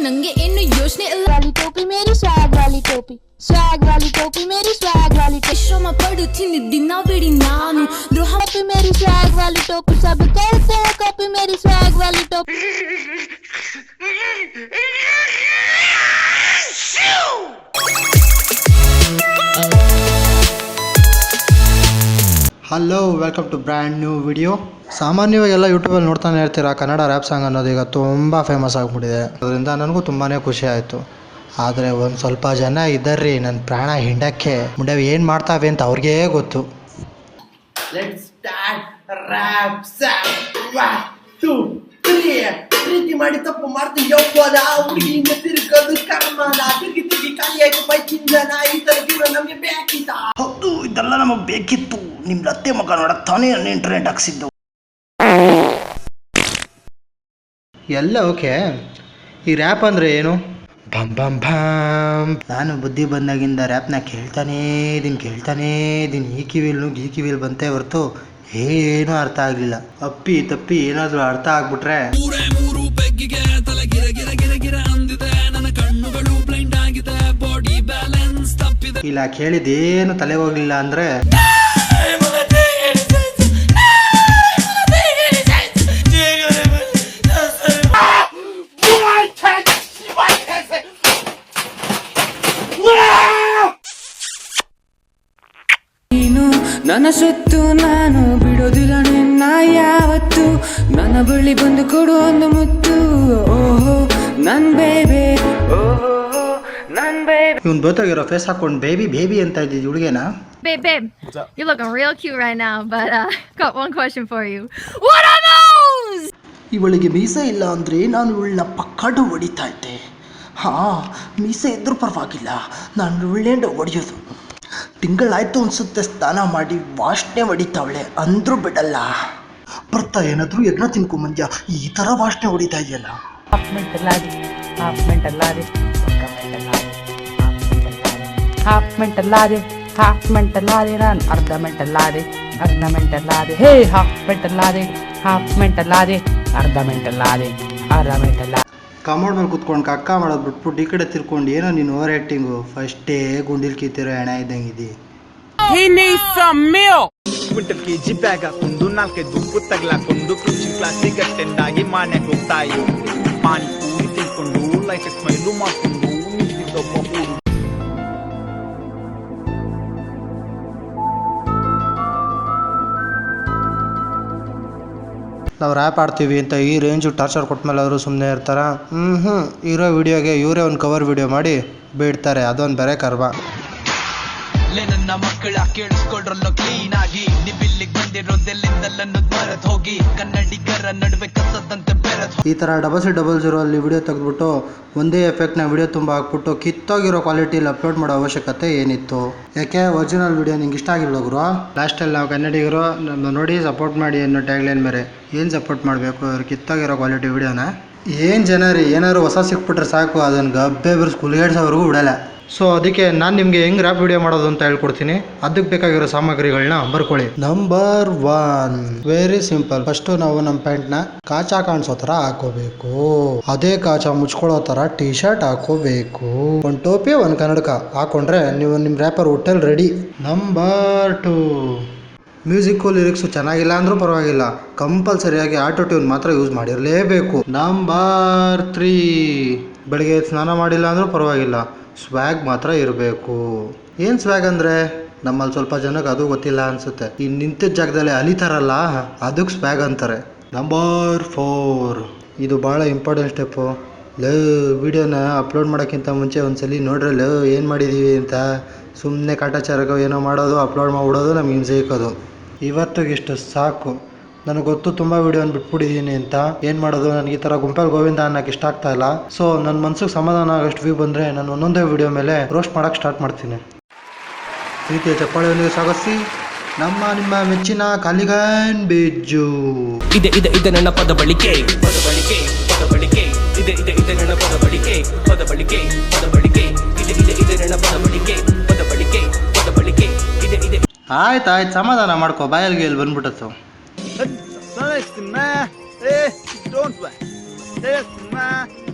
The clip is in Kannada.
ನಂಗೆ ಇನ್ನು ಯೋಚನೆ ಇಲ್ಲ. ವಾಲಿ ಟೋಪಿ ಮೇರಿ ಸ್ವಾಗ್ ವಾಲಿ ಟೋಪಿ, ಸ್ವಾಗ್ ವಾಲಿ ಟೋಪಿ ಮೇರಿ ಸ್ವಾಗ್ ವಾಲಿ ಟೋಪಿ. ಶ್ರಮ ಪಡುತ್ತೀನಿ ದಿನ ಬಿಡಿ ನಾನು ದ್ರೋಹ. टोपी मेरी स्वैग वाली टोपी, सब कहते हैं कॉपी मेरी स्वैग वाली टोपी. Hello, welcome to brand new video. ಸಾಮಾನ್ಯವಾಗಿ ಎಲ್ಲ ಯೂಟ್ಯೂಬಲ್ಲಿ ನೋಡ್ತಾನೆ ಇರ್ತೀರ, ಕನ್ನಡ ರ್ಯಾಪ್ ಸಾಂಗ್ ಅನ್ನೋದು ಈಗ ತುಂಬ ಫೇಮಸ್ ಆಗಿಬಿಟ್ಟಿದೆ. ಅದರಿಂದ ನನಗೂ ತುಂಬಾ ಖುಷಿ ಆಯಿತು. ಆದರೆ ಒಂದು ಸ್ವಲ್ಪ ಜನ ಇದ್ದಾರ್ರಿ ನನ್ನ ಪ್ರಾಣ ಹಿಂಡಕ್ಕೆ ಮುಂಡಾವಿ ಏನು ಮಾಡ್ತಾವೆ ಅಂತ ಅವ್ರಿಗೇ ಗೊತ್ತು. Let's start rap song. 1, 2, 3. ಪ್ರೀತಿ ಮಾಡಿ ತಪ್ಪು ಮಾಡ್ತೀನಿ ಯೌವನ, ಹುಡುಗಿಯಿಂದ ತಿರುಗೋದು ಕರ್ಮನ, ತಿರುಗಿ ಖಾಲಿಯಾಗಿ ಬೈಕಿಂದನ, ಈ ತರ ಜೀವನ ನಮ್ಗೆ ಬೇಕಿತ್ತ? ಹೌದು, ಇದೆಲ್ಲ ನಮಗೆ ಬೇಕಿತ್ತು. ನಿಮ್ಮ ಅತ್ತೆ ಮಗ ನೋಡಕ್ ತಾನೇ ನನ್ನ ಇಂಟರ್ನೆಟ್ ಹಾಕ್ಸಿದ್ದು ಎಲ್ಲ. ಓಕೆ, ಈ ರ್ಯಾಪ್ ಅಂದರೆ ಏನು? ಭಮ್ ಭಮ್ ಭಮ್. ನಾನು ಬುದ್ಧಿ ಬಂದಾಗಿಂದ ರ್ಯಾಪ್ನ ಕೇಳ್ತಾನೇ ಇದೀನಿ. ಈ ಕಿವಿಲ್ ಬಂತೆ ಹೊರತು ಏನೂ ಅರ್ಥ ಆಗಲಿಲ್ಲ. ಅಪ್ಪಿ ತಪ್ಪಿ ಏನಾದರೂ ಅರ್ಥ ಆಗ್ಬಿಟ್ರೆ ಇಲ್ಲ, ಕೇಳಿದೇನು ತಲೆ ಹೋಗ್ಲಿಲ್ಲ ಅಂದರೆ ನನ್ನ ಸೊತ್ತು ನಾನು ಬಿಡೋದಿಲ್ಲ ನಿನ್ನ ಯಾವತ್ತು, ನನ್ನ ಬಳಿ ಬಂದು ಕೊಡು ಒಂದು ಮುತ್ತು. ಓಹೋ ನನ್ ಬೇಬಿ, ಓಹೋ ನನ್ ಬೇಬಿ. ಇವನ್ ಬೋತಾಗಿರೋ ಫೇಸ್ ಹಾಕೊಂಡು ಬೇಬಿ ಅಂತ ಇದ್ದಿದ್ದು ಹುಡುಗೇನಾ? Babe, you're looking real cute right now, but got one question for you. What are those? ಇವಳಿಗೆ ಮೀಸೆ ಇಲ್ಲ ಅಂದರೆ ನಾನು ಇವಳನ್ನ ಪಕ್ಕಡು ಹೊಡಿತಾ ಇದ್ದೆ. ಮೀಸೆ ಇದ್ರೂ ಪರವಾಗಿಲ್ಲ, ನಾನು ಒಳ್ಳೆಂಡು ಹೊಡೆಯೋದು. ತಿಂಗಳಾಯ್ತು ಅನ್ಸುತ್ತೆ ಸ್ನಾನ ಮಾಡಿ, ವಾಸನೆ ಹೊಡಿತಾವಳೆ ಅಂದ್ರೂ ಬಿಡಲ್ಲ. ಬರ್ತಾ ಏನಾದರೂ ಎಗ್ನ ತಿನ್ಕೊಂಬಂದ್ಯಾ, ಈ ಥರ ವಾಸನೆ ಹೊಡಿತಾ ಇದೆಯಲ್ಲ. ಹಾಫ್ ಮೆಂಟಲ್ಲಾದೆ ನಾನು ಅರ್ಧ ಮೆಂಟಲ್ಲಾದೆ. ಹೇ ಹಾಫ್ ಮೆಂಟಲ್ಲಾದೆ ಅರ್ಧ ಮೆಂಟಲ್ಲಾದೆ. ಕಾಂಪೌಂಡ್ ಮೇಲೆ ಕುತ್ಕೊಂಡು ಕಕ್ಕ ಮಾಡೋದು ಬಿಟ್ಬಿಟ್ಟು ಈ ಕಡೆ ತಿರ್ಕೊಂಡು ಏನೋ ನೀನು ಓವರ್ ಆ್ಯಕ್ಟಿಂಗು. ಫಸ್ಟೇ ಗುಂಡಿಲ್ ಕಿತ್ತಿರೋ ಹೆಣ ಇದ್ದಂಗಿದ್ದಿ. ಕ್ವಿಂಟಲ್ ಕೆಜಿ ಬ್ಯಾಗ್ ಹಾಕೊಂಡು 4-5 ಗುಂಪು ತಗ್ಲಾಕೊಂಡು ಕೋಚಿಂಗ್ ಕ್ಲಾಸಿಗೆ ಅಟೆಂಡ್ ಆಗಿ ಮಾನ್ಯಾಗ ಹೋಗ್ತಾಯಿ. ಪಾನಿಪೂರಿ ತಿನ್ಕೊಂಡು ಲೈಫ್ ಸ್ಮೈಲು ಮಾಡ್ಕೊಂಡು ನಿಂತಿದ್ದೊಬ್ಬ ಊರು. ನಾವು ರ್ಯಾಪ್ ಆಡ್ತೀವಿ ಅಂತ ಈ ರೇಂಜು ಟಾರ್ಚರ್ ಕೊಟ್ಮೇಲೆ ಅವರು ಸುಮ್ಮನೆ ಇರ್ತಾರ? ಇರೋ ವಿಡಿಯೋಗೆ ಇವರೇ ಒಂದು ಕವರ್ ವಿಡಿಯೋ ಮಾಡಿ ಬಿಡ್ತಾರೆ. ಅದೊಂದು ಬೇರೆ ಕರ್ಮ. ನನ್ನ ಮಕ್ಕಳ ಕೇಳಿಸ್ಕೊಡ್ರಲ್ಲ ಕ್ಲೀನ್ ಆಗಿ, ನೀವಿಲ್ಲಿಗೆ ಬಂದಿರೋದೆಲ್ಲಿಂದಲ್ಲನ್ನು ಬರದ್ ಹೋಗಿ, ಕನ್ನಡಿಗರ ನಡುವೆ ಕಸದಂತೆ ಬೆರೆದ್. ಈ ಥರ 0000 ಅಲ್ಲಿ ವಿಡಿಯೋ ತೆಗೆದ್ಬಿಟ್ಟು ಒಂದೇ ಎಫೆಕ್ಟ್ನ ವಿಡಿಯೋ ತುಂಬ ಹಾಕ್ಬಿಟ್ಟು ಕಿತ್ತೋಗಿರೋ ಕ್ವಾಲಿಟಿಯಲ್ಲಿ ಅಪ್ಲೋಡ್ ಮಾಡೋ ಅವಶ್ಯಕತೆ ಏನಿತ್ತು? ಯಾಕೆ ಒರಿಜಿನಲ್ ವಿಡಿಯೋ ನಿಂಗೆ ಇಷ್ಟ ಆಗಿಲ್ಲ ಗುರು? ಲಾಸ್ಟಲ್ಲಿ ನಾವು ಕನ್ನಡಿಗರು ನಮ್ಮ ನೋಡಿ ಸಪೋರ್ಟ್ ಮಾಡಿ ಅನ್ನೋ ಟ್ಯಾಗ್ಲೈನ್ ಮೇರೆ ಏನು ಸಪೋರ್ಟ್ ಮಾಡಬೇಕು? ಅವ್ರು ಕಿತ್ತೋಗಿರೋ ಕ್ವಾಲಿಟಿ ವಿಡಿಯೋನ ಏನು ಜನ ರೀ, ಏನಾದ್ರು ಹೊಸ ಸಿಕ್ಬಿಟ್ರೆ ಸಾಕು ಅದನ್ನು ಗಬ್ಬೆ ಬಿರ್ಸ್ ಕುಲಿಗೇಡ್ಸೋವ್ರಿಗೂ ಬಿಡಲ್ಲ. ಸೊ ಅದಕ್ಕೆ ನಾನು ನಿಮಗೆ ಹೆಂಗೆ ರ್ಯಾಪ್ ವಿಡಿಯೋ ಮಾಡೋದು ಅಂತ ಹೇಳ್ಕೊಡ್ತೀನಿ. ಅದಕ್ಕೆ ಬೇಕಾಗಿರೋ ಸಾಮಗ್ರಿಗಳನ್ನ ಬರ್ಕೊಳ್ಳಿ. Number 1, very simple. ಫಸ್ಟು ನಾವು ನಮ್ಮ ಪ್ಯಾಂಟ್ನ ಕಾಚಾ ಕಾಣಿಸೋ ಥರ ಹಾಕೋಬೇಕು. ಅದೇ ಕಾಚಾ ಮುಚ್ಕೊಳ್ಳೋ ಥರ ಟೀ ಶರ್ಟ್ ಹಾಕೋಬೇಕು. ಒಂದು ಟೋಪಿ, ಒಂದು ಕನ್ನಡಕ ಹಾಕೊಂಡ್ರೆ ನೀವು ನಿಮ್ಮ wrapper hotel ready. Number 2, music lyrics ಚೆನ್ನಾಗಿಲ್ಲ ಅಂದರೂ ಪರವಾಗಿಲ್ಲ, ಕಂಪಲ್ಸರಿಯಾಗಿ ಆಟೋ ಟ್ಯೂನ್ ಮಾತ್ರ ಯೂಸ್ ಮಾಡಿರಲೇಬೇಕು. ನಂಬರ್ 3, ಬೆಳಗ್ಗೆ ಸ್ನಾನ ಮಾಡಿಲ್ಲ ಅಂದರೂ ಪರವಾಗಿಲ್ಲ, ಸ್ವ್ಯಾಗ್ ಮಾತ್ರ ಇರಬೇಕು. ಏನು ಸ್ವ್ಯಾಗ್ ಅಂದರೆ ನಮ್ಮಲ್ಲಿ ಸ್ವಲ್ಪ ಜನಕ್ಕೆ ಅದು ಗೊತ್ತಿಲ್ಲ ಅನಿಸುತ್ತೆ. ಈ ನಿಂತಿದ್ದ ಜಾಗದಲ್ಲಿ ಅಲಿತಾರಲ್ಲ, ಅದಕ್ಕೆ ಸ್ವ್ಯಾಗ್ ಅಂತಾರೆ. ನಂಬರ್ 4, ಇದು ಭಾಳ ಇಂಪಾರ್ಟೆಂಟ್ ಸ್ಟೆಪ್ಪು. ವಿಡಿಯೋನ ಅಪ್ಲೋಡ್ ಮಾಡೋಕ್ಕಿಂತ ಮುಂಚೆ ಒಂದ್ಸಲಿ ನೋಡ್ರಲ್ಲ ಏನು ಮಾಡಿದ್ದೀವಿ ಅಂತ. ಸುಮ್ಮನೆ ಕಾಟಾಚಾರಕ್ಕೆ ಏನೋ ಮಾಡೋದು, ಅಪ್ಲೋಡ್ ಮಾಡಿಬಿಡೋದು, ನಮ್ಗೆ ಹಿಂಸೆ ಇಕ್ಕೋದು. ಇವತ್ತಿಗಿಷ್ಟು ಸಾಕು. ನನಗೆ ಗೊತ್ತು ತುಂಬ ವೀಡಿಯೋನ ಬಿಟ್ಬಿಟ್ಟಿದ್ದೀನಿ ಅಂತ. ಏನು ಮಾಡೋದು, ನನಗೆ ಈ ಥರ ಗುಂಪಲ್ಲಿ ಗೋವಿಂದ ಅನ್ನೋಕ್ಕೆ ಇಷ್ಟ ಆಗ್ತಾ ಇಲ್ಲ. ಸೊ ನನ್ನ ಮನ್ಸಿಗೆ ಸಮಾಧಾನ ಆಗೋಷ್ಟು ವ್ಯೂ ಬಂದರೆ ನಾನು ಒಂದೊಂದೇ ವೀಡಿಯೋ ಮೇಲೆ ರೋಸ್ಟ್ ಮಾಡೋಕ್ಕೆ ಸ್ಟಾರ್ಟ್ ಮಾಡ್ತೀನಿ. ಪ್ರೀತಿಯ ಚಪ್ಪಾಳೆಯೊಂದಿಗೆ ಸ್ವಾಗತಿಸಿ ನಿಮ್ಮ ಮೆಚ್ಚಿನ ಕಾಲಿಗನ್ ಬಿಜ್ಜು. ಇದೆ ನನ್ನ ಪದ ಬಳಕೆ ಇದೆ ನನ್ನ ಪದ ಬಳಕೆ ಇದೆ ನನ್ನ ಪದ ಬಳಕೆ ಇದೆ. ಆಯ್ತು ಸಮಾಧಾನ ಮಾಡ್ಕೋ, ಬಾಯಲ್ಗೆ ಇಲ್ಲಿ ಬಂದ್ಬಿಟ್ಟತ್ತು. Don't worry.